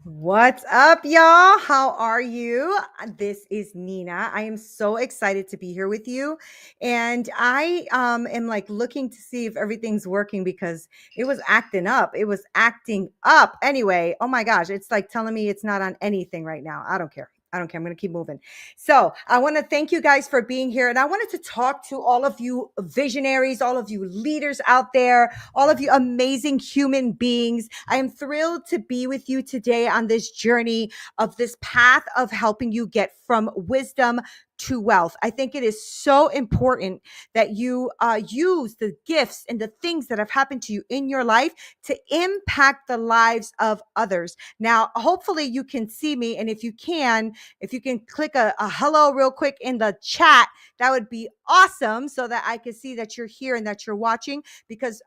What's up, y'all? How are you? This is Nina. I am so excited to be here with you. And I am like looking to see if everything's working because it was acting up. It was acting up. Anyway, oh my gosh, it's like telling me it's not on anything right now. I don't care. I don't care. I'm going to keep moving. So, I want to thank you guys for being here. And I wanted to talk to all of you visionaries, all of you leaders out there, all of you amazing human beings. I am thrilled to be with you today on this journey of this path of helping you get from wisdom to wealth. I think it is so important that you use the gifts and the things that have happened to you in your life to impact the lives of others. Now, hopefully you can see me. And if you can click a hello real quick in the chat, that would be awesome so that I can see that you're here and that you're watching because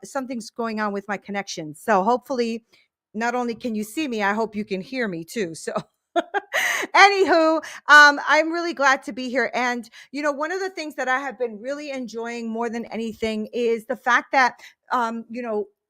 something's going on with my connection. So hopefully, not only can you see me, I hope you can hear me too. So, anywho, I'm really glad to be here. And, one of the things that I have been really enjoying more than anything is the fact that,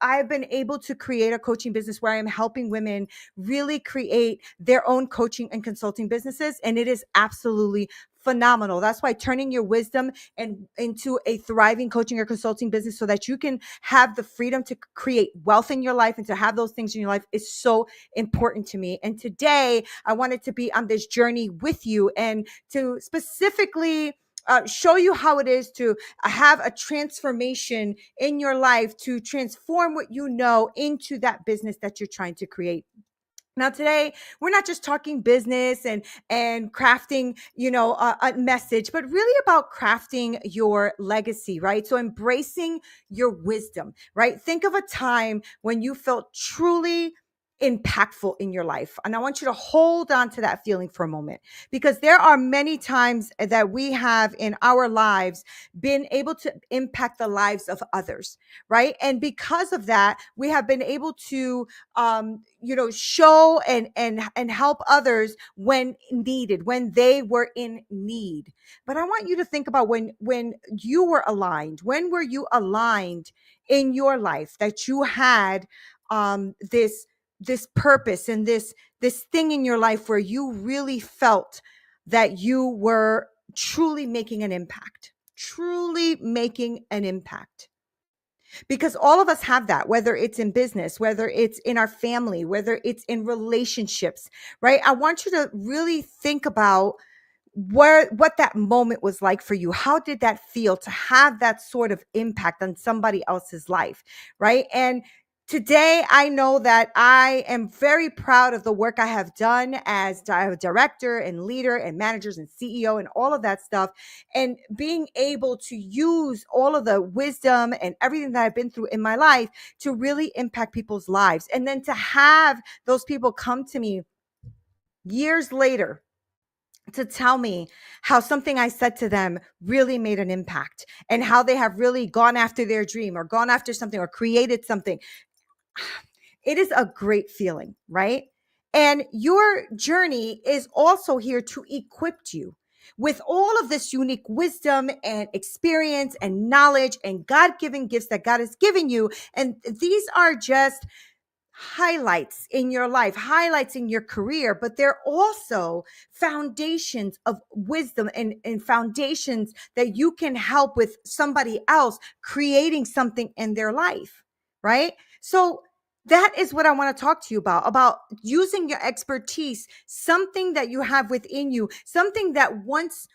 I've been able to create a coaching business where I am helping women really create their own coaching and consulting businesses. And it is absolutely phenomenal. That's why turning your wisdom and into a thriving coaching or consulting business so that you can have the freedom to create wealth in your life and to have those things in your life is so important to me. And today I wanted to be on this journey with you and to specifically show you how it is to have a transformation in your life to transform what you know into that business that you're trying to create. Now today we're not just talking business and crafting, a message, but really about crafting your legacy, right? So embracing your wisdom, right? Think of a time when you felt truly impactful in your life. And I want you to hold on to that feeling for a moment because there are many times that we have in our lives been able to impact the lives of others, right? And because of that, we have been able to show and help others when needed, when they were in need. But I want you to think about when you were aligned. When were you aligned in your life that you had this purpose and this thing in your life where you really felt that you were truly making an impact, truly making an impact? Because all of us have that, whether it's in business, whether it's in our family, whether it's in relationships, right? I want you to really think about what that moment was like for you. How did that feel to have that sort of impact on somebody else's life, right? And today I know that I am very proud of the work I have done as a director and leader and managers and CEO and all of that stuff, and being able to use all of the wisdom and everything that I've been through in my life to really impact people's lives, and then to have those people come to me years later to tell me how something I said to them really made an impact and how they have really gone after their dream or gone after something or created something. It is a great feeling, right? And your journey is also here to equip you with all of this unique wisdom and experience and knowledge and God given gifts that God has given you. And these are just highlights in your life, highlights in your career, but they're also foundations of wisdom and foundations that you can help with somebody else creating something in their life, right? So that is what I want to talk to you about using your expertise, something that you have within you, something that once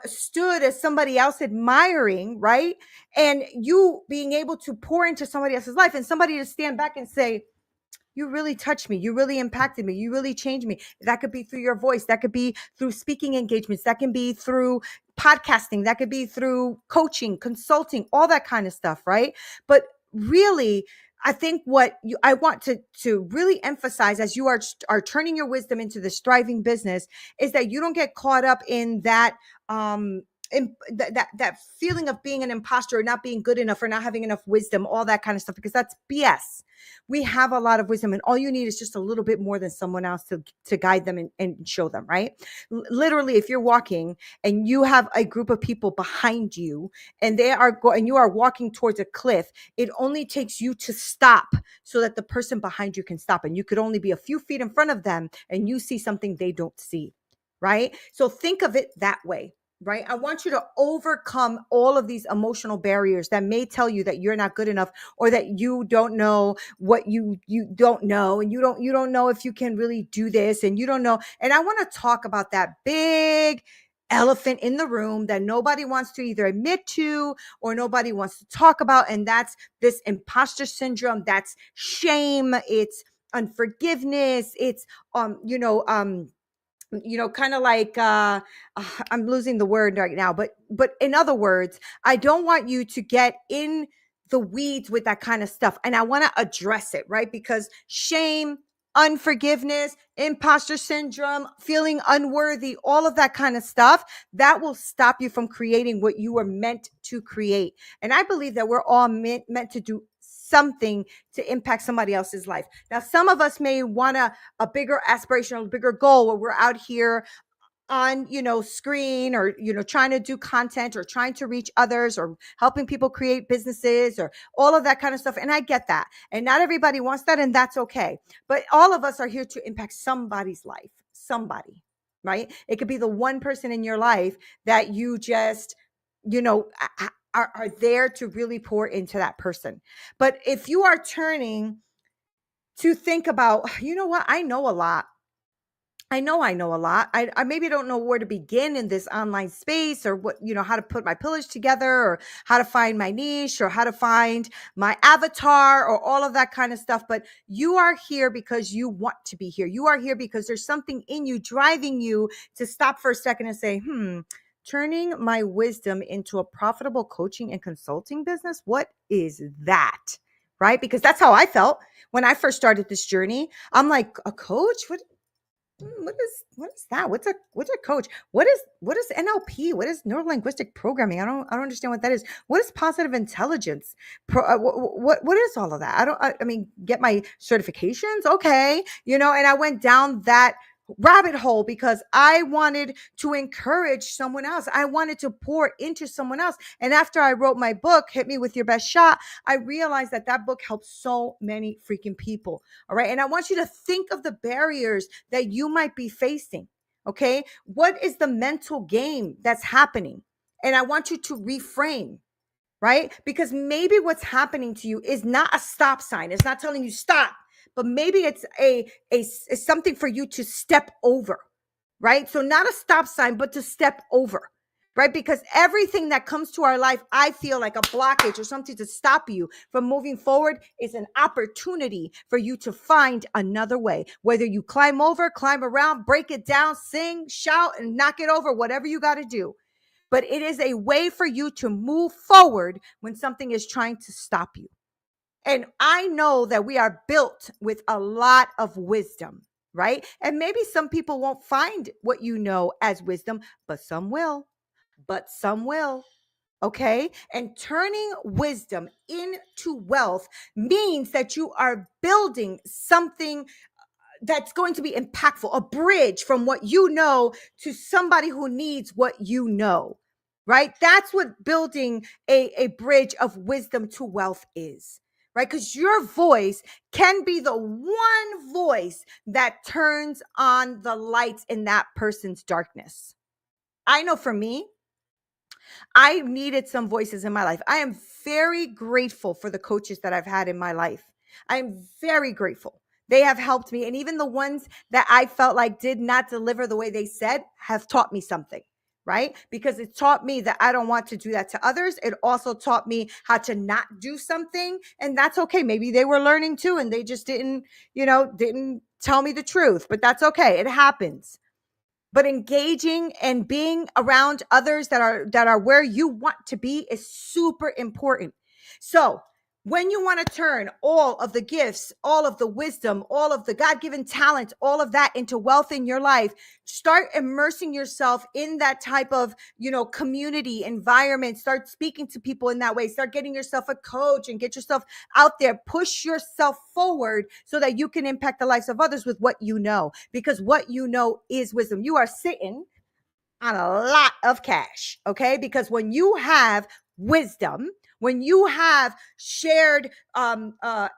stood as somebody else admiring, right? And you being able to pour into somebody else's life and somebody to stand back and say, you really touched me. You really impacted me. You really changed me. That could be through your voice. That could be through speaking engagements. That can be through podcasting. That could be through coaching, consulting, all that kind of stuff, right? But really, I think I want to really emphasize as you are turning your wisdom into this thriving business is that you don't get caught up in that that feeling of being an imposter or not being good enough or not having enough wisdom, all that kind of stuff, because that's BS. We have a lot of wisdom, and all you need is just a little bit more than someone else to guide them and show them, right? Literally, if you're walking and you have a group of people behind you and and you are walking towards a cliff, it only takes you to stop so that the person behind you can stop, and you could only be a few feet in front of them and you see something they don't see, right? So think of it that way. Right. I want you to overcome all of these emotional barriers that may tell you that you're not good enough, or that you don't know what you don't know, and you don't know if you can really do this, and you don't know. And I want to talk about that big elephant in the room that nobody wants to either admit to or nobody wants to talk about, and that's this imposter syndrome. That's shame. It's unforgiveness. It's kind of like I'm losing the word right now, but in other words, I don't want you to get in the weeds with that kind of stuff, and I want to address it, right? Because shame, unforgiveness, imposter syndrome, feeling unworthy, all of that kind of stuff, that will stop you from creating what you were meant to create. And I believe that we're all meant to do something to impact somebody else's life. Now, some of us may want a bigger aspiration, a bigger goal, where we're out here on screen, or trying to do content, or trying to reach others, or helping people create businesses, or all of that kind of stuff. And I get that, and not everybody wants that, and that's okay. But all of us are here to impact somebody's life. Somebody, right? It could be the one person in your life that you just are there to really pour into that person. But if you are turning to think about, you know what, I know a lot. I know a lot. I maybe don't know where to begin in this online space, or how to put my pillars together, or how to find my niche, or how to find my avatar, or all of that kind of stuff. But you are here because you want to be here. You are here because there's something in you driving you to stop for a second and say, turning my wisdom into a profitable coaching and consulting business. What is that? Right? Because that's how I felt when I first started this journey. I'm like, a coach? What is that? What's a coach? What is NLP? What is neuro linguistic programming? I don't understand what that is. What is positive intelligence? What is all of that? I mean, get my certifications, okay, and I went down that rabbit hole because I wanted to encourage someone else. I wanted to pour into someone else. And after I wrote my book, Hit Me With Your Best Shot, I realized that book helped so many freaking people. All right. And I want you to think of the barriers that you might be facing. Okay. What is the mental game that's happening? And I want you to reframe, right? Because maybe what's happening to you is not a stop sign. It's not telling you stop, but maybe it's it's something for you to step over, right? So not a stop sign, but to step over, right? Because everything that comes to our life, I feel like a blockage or something to stop you from moving forward, is an opportunity for you to find another way. Whether you climb over, climb around, break it down, sing, shout, and knock it over, whatever you got to do. But it is a way for you to move forward when something is trying to stop you. And I know that we are built with a lot of wisdom, right? And maybe some people won't find what you know as wisdom, but some will. But some will. Okay. And turning wisdom into wealth means that you are building something that's going to be impactful, a bridge from what you know to somebody who needs what you know, right? That's what building a bridge of wisdom to wealth is, right? Because your voice can be the one voice that turns on the lights in that person's darkness. I know for me, I needed some voices in my life. I am very grateful for the coaches that I've had in my life. I'm very grateful. They have helped me. And even the ones that I felt like did not deliver the way they said have taught me something, right? Because it taught me that I don't want to do that to others. It also taught me how to not do something. And that's okay. Maybe they were learning too, and they just didn't tell me the truth, but that's okay. It happens. But engaging and being around others that are where you want to be is super important. So When you want to turn all of the gifts, all of the wisdom, all of the God-given talent, all of that into wealth in your life, start immersing yourself in that type of, community environment. Start speaking to people in that way. Start getting yourself a coach and get yourself out there. Push yourself forward so that you can impact the lives of others with what you know, because what you know is wisdom. You are sitting on a lot of cash, okay? Because when you have wisdom, when you have shared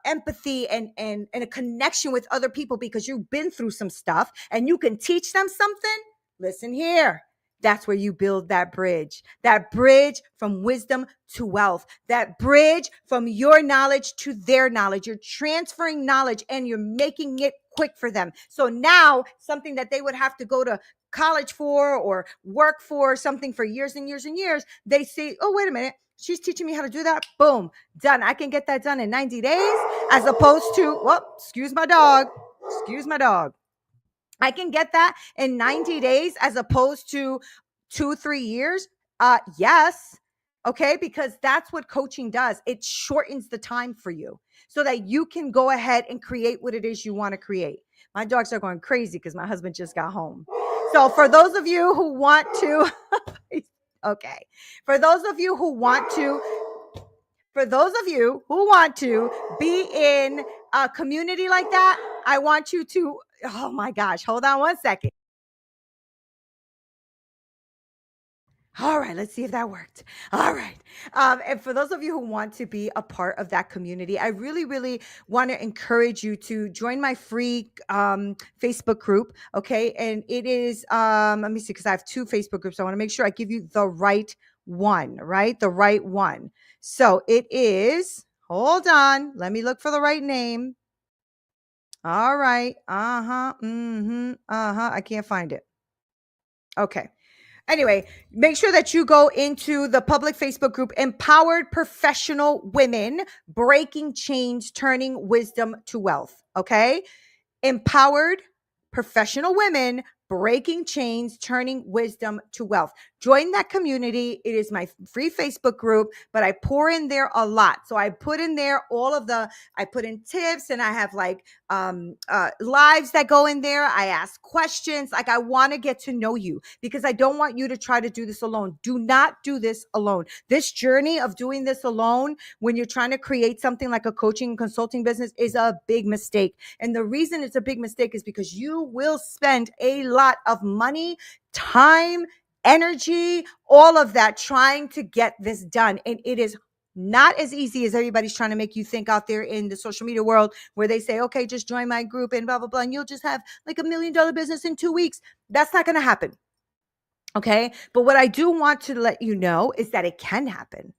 empathy and a connection with other people because you've been through some stuff and you can teach them something, listen here. That's where you build that bridge from wisdom to wealth, that bridge from your knowledge to their knowledge. You're transferring knowledge and you're making it quick for them. So now something that they would have to go to college for or work for something for years and years and years, they say, oh, wait a minute, she's teaching me how to do that. Boom, done. I can get that done in 90 days as opposed to, excuse my dog. I can get that in 90 days as opposed to 2-3 years. Yes. Okay. Because that's what coaching does. It shortens the time for you so that you can go ahead and create what it is you want to create. My dogs are going crazy because my husband just got home. So for those of you who want to, okay. For those of you who want to be in a community like that, I want you to, oh my gosh, hold on one second. All right, let's see if that worked. All right. And for those of you who want to be a part of that community, I really, really want to encourage you to join my free Facebook group. Okay. And it is, let me see, because I have 2 Facebook groups. I want to make sure I give you the right one, right? The right one. So it is, hold on, let me look for the right name. All right. I can't find it. Okay. Anyway, make sure that you go into the public Facebook group, Empowered Professional Women, Breaking Chains, Turning Wisdom to Wealth. Okay. Empowered Professional Women, Breaking Chains, Turning Wisdom to Wealth. Join that community. It is my free Facebook group, but I pour in there a lot. So I put in there I put in tips, and I have like lives that go in there. I ask questions. Like, I want to get to know you because I don't want you to try to do this alone. Do not do this alone. This journey of doing this alone when you're trying to create something like a coaching and consulting business is a big mistake. And the reason it's a big mistake is because you will spend a lot of money, time, energy, all of that trying to get this done. And it is not as easy as everybody's trying to make you think out there in the social media world, where they say, okay, just join my group and blah, blah, blah, and you'll just have like $1 million business in 2 weeks. That's not going to happen. Okay. But what I do want to let you know is that it can happen.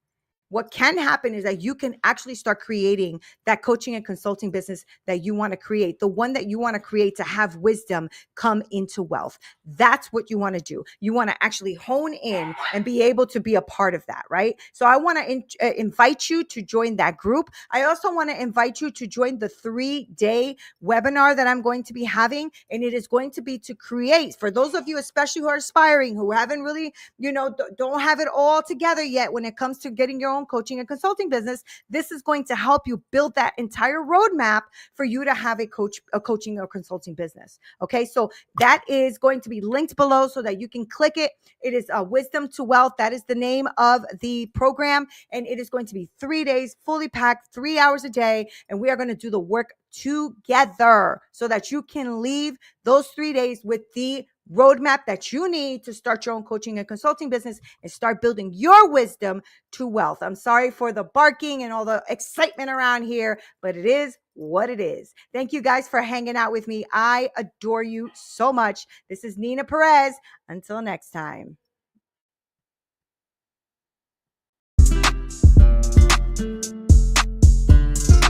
What can happen is that you can actually start creating that coaching and consulting business that you want to create, the one that you want to create to have wisdom come into wealth. That's what you want to do. You want to actually hone in and be able to be a part of that, right? So I want to invite you to join that group. I also want to invite you to join the 3-day webinar that I'm going to be having. And it is going to be to create, for those of you, especially who are aspiring, who haven't really, don't have it all together yet when it comes to getting your own coaching and consulting business. This is going to help you build that entire roadmap for you to have a coaching or consulting business. Okay. So that is going to be linked below so that you can click it. It is Wisdom to Wealth. That is the name of the program. And it is going to be 3 days, fully packed, 3 hours a day. And we are going to do the work together so that you can leave those 3 days with the roadmap that you need to start your own coaching and consulting business and start building your wisdom to wealth. I'm sorry for the barking and all the excitement around here, but it is what it is. Thank you guys for hanging out with me. I adore you so much. This is Nina Perez. Until next time.